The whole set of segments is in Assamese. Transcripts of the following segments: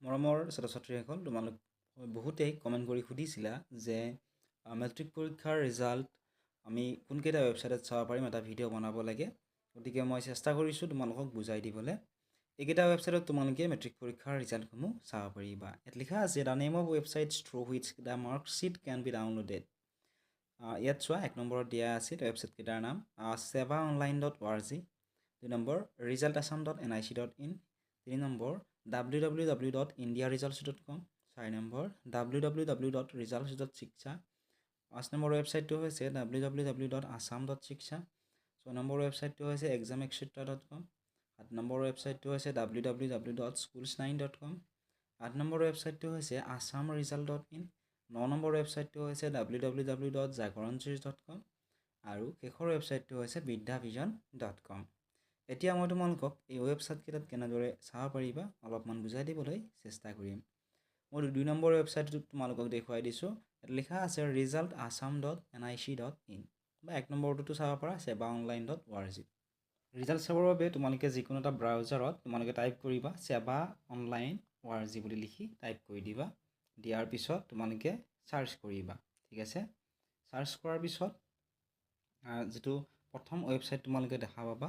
মৰমৰ ছাত্ৰ ছাত্ৰীসকল, তোমালোক বহুতেই কমেণ্ট কৰি সুধিছিলা যে মেট্ৰিক পৰীক্ষাৰ ৰিজাল্ট আমি কোনকেইটা ৱেবছাইটত চাব পাৰিম, এটা ভিডিঅ' বনাব লাগে। গতিকে মই চেষ্টা কৰিছোঁ তোমালোকক বুজাই দিবলৈ। এইকেইটা ৱেবছাইটত তোমালোকে মেট্ৰিক পৰীক্ষাৰ ৰিজাল্টসমূহ চাব পাৰিবা। ইয়াত লিখা আছে the name of websites through which the marksheet can be downloaded. ইয়াত চোৱা 1 নম্বৰত দিয়া আছিল ৱেবছাইটকেইটাৰ নাম sevaonline.org, 2 number resultassam.nic.in, 3 number www.indiaresults.com, 4 number www.results.shiksha, 5 number ৱেবছাইটটো হৈছে www.assam.shiksha, 6 নম্বৰ ৱেবছাইটটো হৈছে examexetra.com, 7 নম্বৰ ৱেবছাইটটো হৈছে www.schools9.com, 8 নম্বৰ ৱেবছাইটটো হৈছে assamresult.in, 9 নম্বৰ ৱেবছাইটটো হৈছে www.jagoranseries.com আৰু শেষৰ ৱেবছাইটটো হৈছে vidyavision.com। এতিয়া মই তোমালোকক এই ৱেবছাইটকেইটাত কেনেদৰে চাব পাৰিবা অলপমান বুজাই দিবলৈ চেষ্টা কৰিম। মই 2 নম্বৰ ৱেবছাইটটোত তোমালোকক দেখুৱাই দিছোঁ। ইয়াত লিখা আছে result.assam.nic.in, বা 1 নম্বৰটোতো চাব পাৰা sevaonline.org। ৰিজাল্ট চাবৰ বাবে তোমালোকে যিকোনো এটা ব্ৰাউজাৰত তোমালোকে টাইপ কৰিবা sevaonline.org বুলি লিখি টাইপ কৰি দিবা। দিয়াৰ পিছত তোমালোকে চাৰ্চ কৰিবা। ঠিক আছে, চাৰ্চ কৰাৰ পিছত যিটো প্ৰথম ৱেবছাইট তোমালোকে দেখা পাবা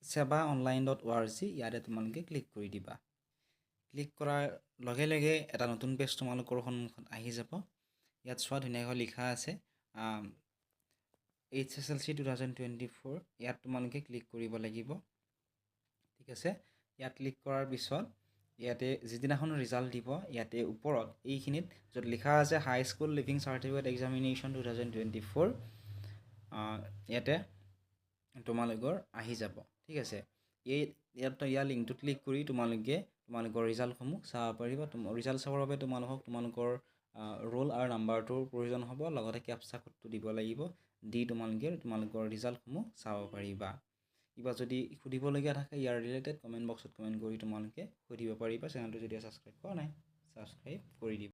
sevaonline.org, ইয়াতে তোমালোকে ক্লিক কৰি দিবা। ক্লিক কৰাৰ লগে লগে এটা নতুন পেজ তোমালোকৰ সন্মুখত আহি যাব। ইয়াত চোৱা ধুনীয়াকৈ লিখা আছে HSLC 2024, ইয়াত তোমালোকে ক্লিক কৰিব লাগিব। ঠিক আছে, ইয়াত ক্লিক কৰাৰ পিছত ইয়াতে যিদিনাখন ৰিজাল্ট দিব ইয়াতে ওপৰত এইখিনিত য'ত লিখা আছে হাই স্কুল লিভিং চাৰ্টিফিকেট এক্সামিনেশ্যন 2024, ইয়াতে তোমালোকৰ আহি যাব। ঠিক আছে, ইয়াৰ লিংকটো ক্লিক কৰি তোমালোকৰ ৰিজাল্টসমূহ চাব পাৰিবা। ৰিজাল্ট চাবৰ বাবে তোমালোকৰ ৰোল আৰু নাম্বাৰটোৰ প্ৰয়োজন হ'ব, লগতে কেপচা কোডটো দিব লাগিব। দি তোমালোকৰ ৰিজাল্টসমূহ চাব পাৰিবা। কিবা যদি সুধিবলগীয়া থাকে ইয়াৰ ৰিলেটেড কমেণ্ট বক্সত কমেণ্ট কৰি তোমালোকে সুধিব পাৰিবা। চেনেলটো যদি ছাবস্ক্ৰাইব কৰা নাই ছাবস্ক্ৰাইব কৰি দিবা।